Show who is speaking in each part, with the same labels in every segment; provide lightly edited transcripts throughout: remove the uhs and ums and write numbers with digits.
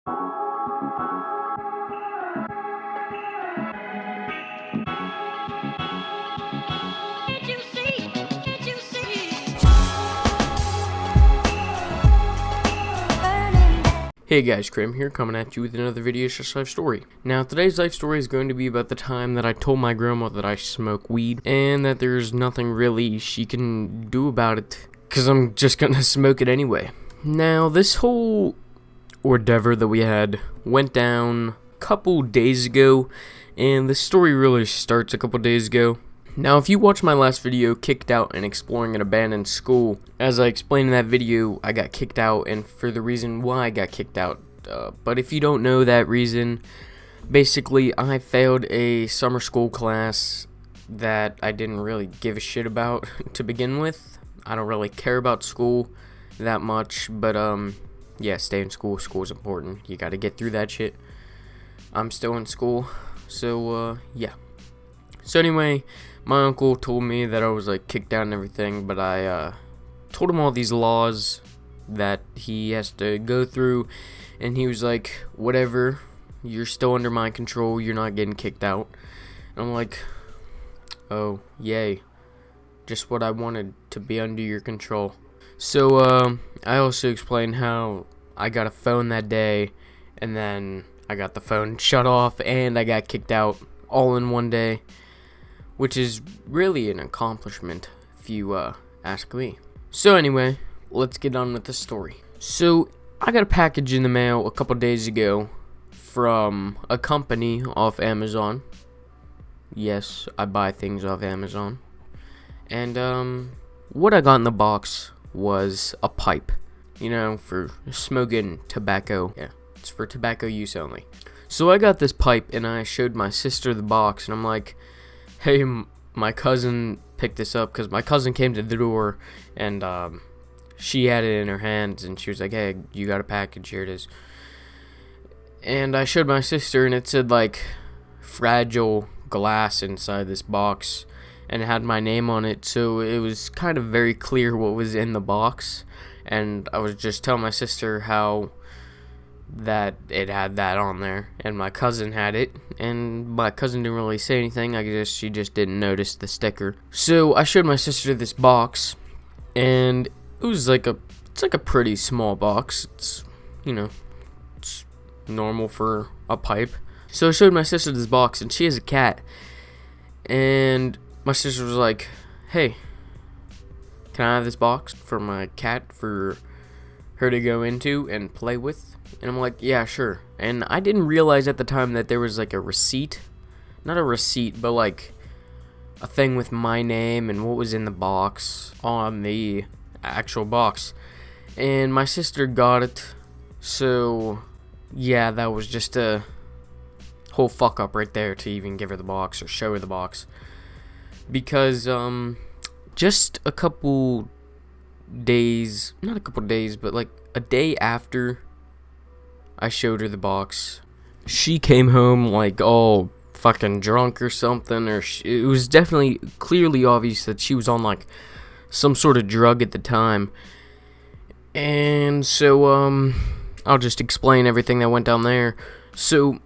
Speaker 1: Hey guys, Krim here, coming at you with another video slash life story. Now, today's life story is going to be about the time that I told my grandma that I smoke weed, and that there's nothing really she can do about it, because I'm just gonna smoke it anyway. Now, this whole ordeal that we had went down a couple days ago, and the story really starts a couple days ago. Now, if you watched my last video, Kicked Out and Exploring an Abandoned School, as I explained in that video, I got kicked out, and for the reason why I got kicked out. But if you don't know that reason, basically, I failed a summer school class that I didn't really give a shit about to begin with. I don't really care about school that much, but, yeah, stay in school. School's important. You gotta get through that shit. I'm still in school, so, yeah. So anyway, my uncle told me that I was like kicked out and everything, but I told him all these laws that he has to go through, and he was like, whatever, you're still under my control, you're not getting kicked out. And I'm like, oh, yay, just what I wanted, to be under your control. So I also explained how I got a phone that day, and then I got the phone shut off, and I got kicked out all in one day, which is really an accomplishment, if you ask me. So anyway, let's get on with the story. So, I got a package in the mail a couple days ago from a company off Amazon. Yes, I buy things off Amazon. And, what I got in the box was a pipe. You know, for smoking tobacco. Yeah, it's for tobacco use only. So I got this pipe, and I showed my sister the box, and I'm like, hey, my cousin picked this up, because my cousin came to the door, and she had it in her hands, and she was like, hey, you got a package, here it is. And I showed my sister, and it said, like, fragile glass inside this box, and it had my name on it, so it was kind of very clear what was in the box. And I was just telling my sister how that it had that on there, and my cousin had it, and my cousin didn't really say anything. I guess she just didn't notice the sticker. So I showed my sister this box, and it was like it's like a pretty small box. It's, you know, it's normal for a pipe. So I showed my sister this box, and she has a cat, and my sister was like, hey, can I have this box for my cat for her to go into and play with? And I'm like, yeah, sure. And I didn't realize at the time that there was like a receipt. Not a receipt, but like a thing with my name and what was in the box on the actual box. And my sister got it. So, yeah, that was just a whole fuck up right there to even give her the box or show her the box. Because, just a couple days, not a couple days, but like a day after I showed her the box, she came home like all fucking drunk or something, or it was definitely clearly obvious that she was on like some sort of drug at the time. And so I'll just explain everything that went down there. So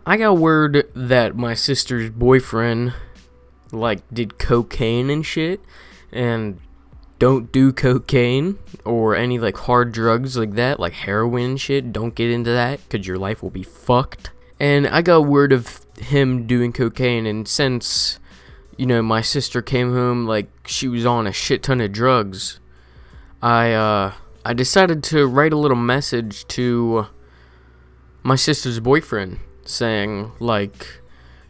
Speaker 1: I got word that my sister's boyfriend like did cocaine and shit, and don't do cocaine or any like hard drugs like that, like heroin shit. Don't get into that, because your life will be fucked. And I got word of him doing cocaine, and since, you know, my sister came home like she was on a shit ton of drugs, I decided to write a little message to my sister's boyfriend saying like,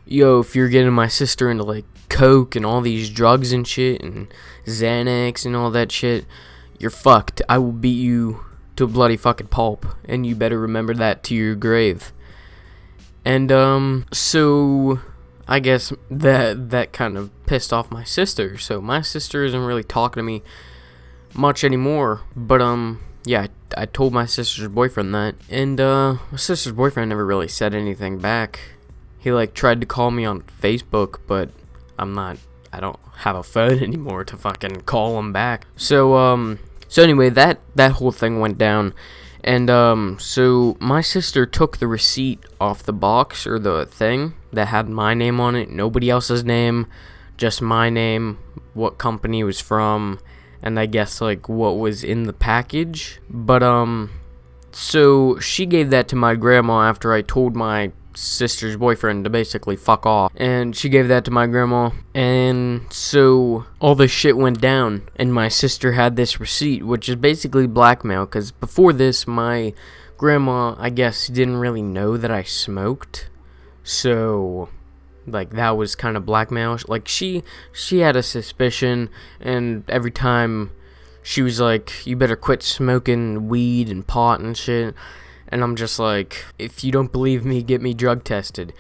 Speaker 1: yo, if you're getting my sister into like coke and all these drugs and shit and Xanax and all that shit, you're fucked. I will beat you to a bloody fucking pulp, and you better remember that to your grave. And so I guess that kind of pissed off my sister. So my sister isn't really talking to me much anymore. But yeah, I told my sister's boyfriend that, and my sister's boyfriend never really said anything back. He like tried to call me on Facebook, but I don't have a phone anymore to fucking call him back. So anyway, that whole thing went down, And so my sister took the receipt off the box, or the thing that had my name on it, nobody else's name, just my name, what company it was from, and I guess like what was in the package. But so she gave that to my grandma after I told my sister's boyfriend to basically fuck off, and she gave that to my grandma, and so all this shit went down, and my sister had this receipt, which is basically blackmail, because before this, my grandma, I guess, didn't really know that I smoked, so like that was kind of blackmail. Like she had a suspicion, and every time she was like, you better quit smoking weed and pot and shit. And I'm just like, if you don't believe me, get me drug tested.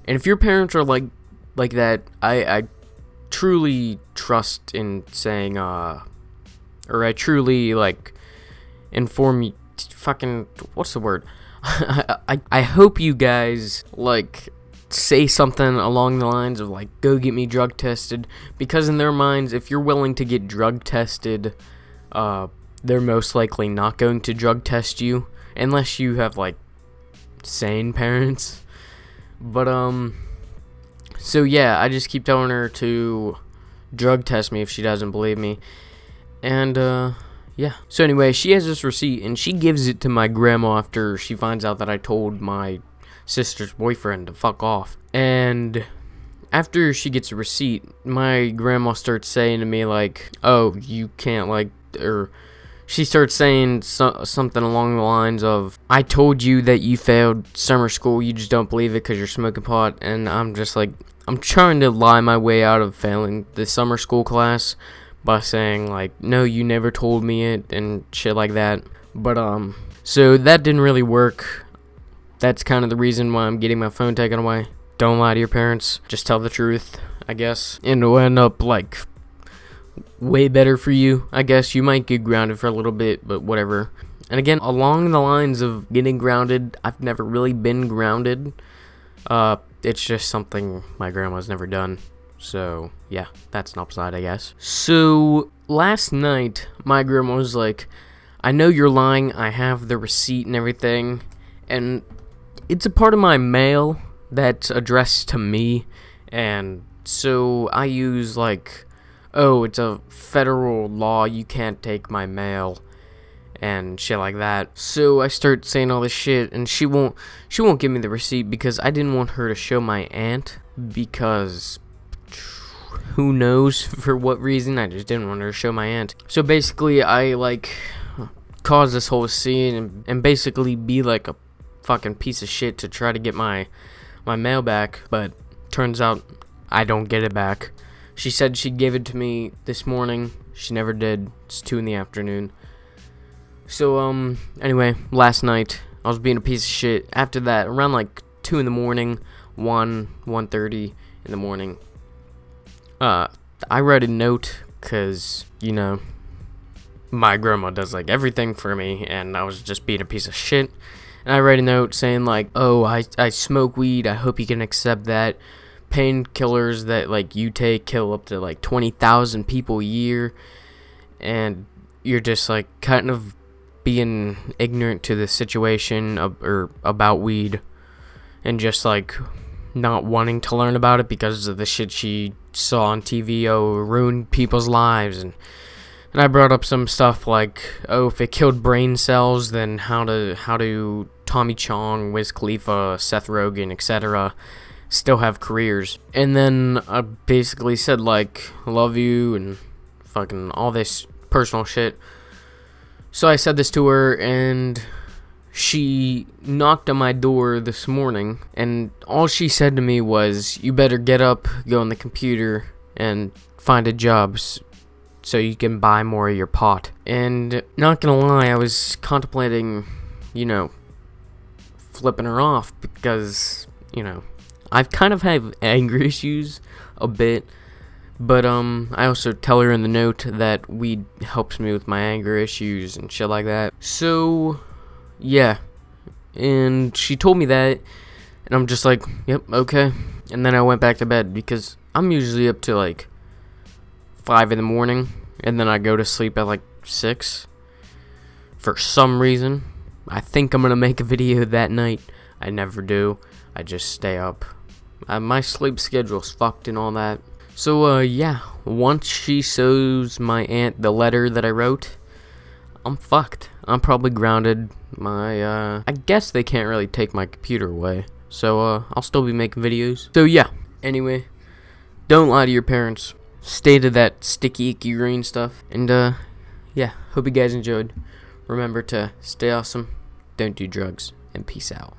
Speaker 1: And if your parents are like that, I truly trust in saying, or I truly like inform you. Fucking, what's the word? I hope you guys like say something along the lines of like, go get me drug tested, because in their minds, if you're willing to get drug tested, they're most likely not going to drug test you. Unless you have, like, sane parents. But, so yeah, I just keep telling her to drug test me if she doesn't believe me. And, yeah. So anyway, she has this receipt, and she gives it to my grandma after she finds out that I told my sister's boyfriend to fuck off. And after she gets a receipt, my grandma starts saying to me, like, oh, you can't, like, or she starts saying something along the lines of, I told you that you failed summer school, you just don't believe it because you're smoking pot. And I'm just like, I'm trying to lie my way out of failing the summer school class by saying like, no, you never told me it and shit like that. But so that didn't really work. That's kind of the reason why I'm getting my phone taken away. Don't lie to your parents, just tell the truth, I guess. And it'll end up like way better for you, I guess. You might get grounded for a little bit, but whatever. And again, along the lines of getting grounded, I've never really been grounded. It's just something my grandma's never done. So, yeah, that's an upside, I guess. So, last night, my grandma was like, I know you're lying, I have the receipt and everything, and it's a part of my mail that's addressed to me, and so I use, like, oh, it's a federal law, you can't take my mail, and shit like that. So I start saying all this shit, and she won't give me the receipt because I didn't want her to show my aunt, because who knows for what reason, I just didn't want her to show my aunt. So basically, I, like, cause this whole scene, and basically be like a fucking piece of shit to try to get my mail back, but turns out I don't get it back. She said she gave it to me this morning. She never did. It's 2 in the afternoon. So, anyway, last night, I was being a piece of shit. After that, around, like, 2 in the morning, 1:30 in the morning, I read a note, because, you know, my grandma does, like, everything for me, and I was just being a piece of shit. And I read a note saying, like, oh, I smoke weed. I hope you can accept that. Painkillers that like you take kill up to like 20,000 people a year, and you're just like kind of being ignorant to the situation or about weed, and just like not wanting to learn about it because of the shit she saw on TV. Oh, ruin people's lives. And I brought up some stuff like, oh, if it killed brain cells, then how do Tommy Chong, Wiz Khalifa, Seth Rogen, etc. still have careers? And then I basically said, like, love you and fucking all this personal shit. So I said this to her, and she knocked on my door this morning, and all she said to me was, you better get up, go on the computer, and find a job so you can buy more of your pot. And not gonna lie, I was contemplating, you know, flipping her off, because, you know, I've kind of had anger issues a bit, but I also tell her in the note that weed helps me with my anger issues and shit like that. So, yeah, and she told me that, and I'm just like, yep, okay. And then I went back to bed, because I'm usually up to like 5 in the morning, and then I go to sleep at like 6 for some reason. I think I'm gonna make a video that night. I never do. I just stay up. My sleep schedule's fucked and all that. So, yeah. Once she shows my aunt the letter that I wrote, I'm fucked. I'm probably grounded. I guess they can't really take my computer away. So, I'll still be making videos. So, yeah. Anyway, don't lie to your parents. Stay to that sticky, icky green stuff. And, yeah. Hope you guys enjoyed. Remember to stay awesome, don't do drugs, and peace out.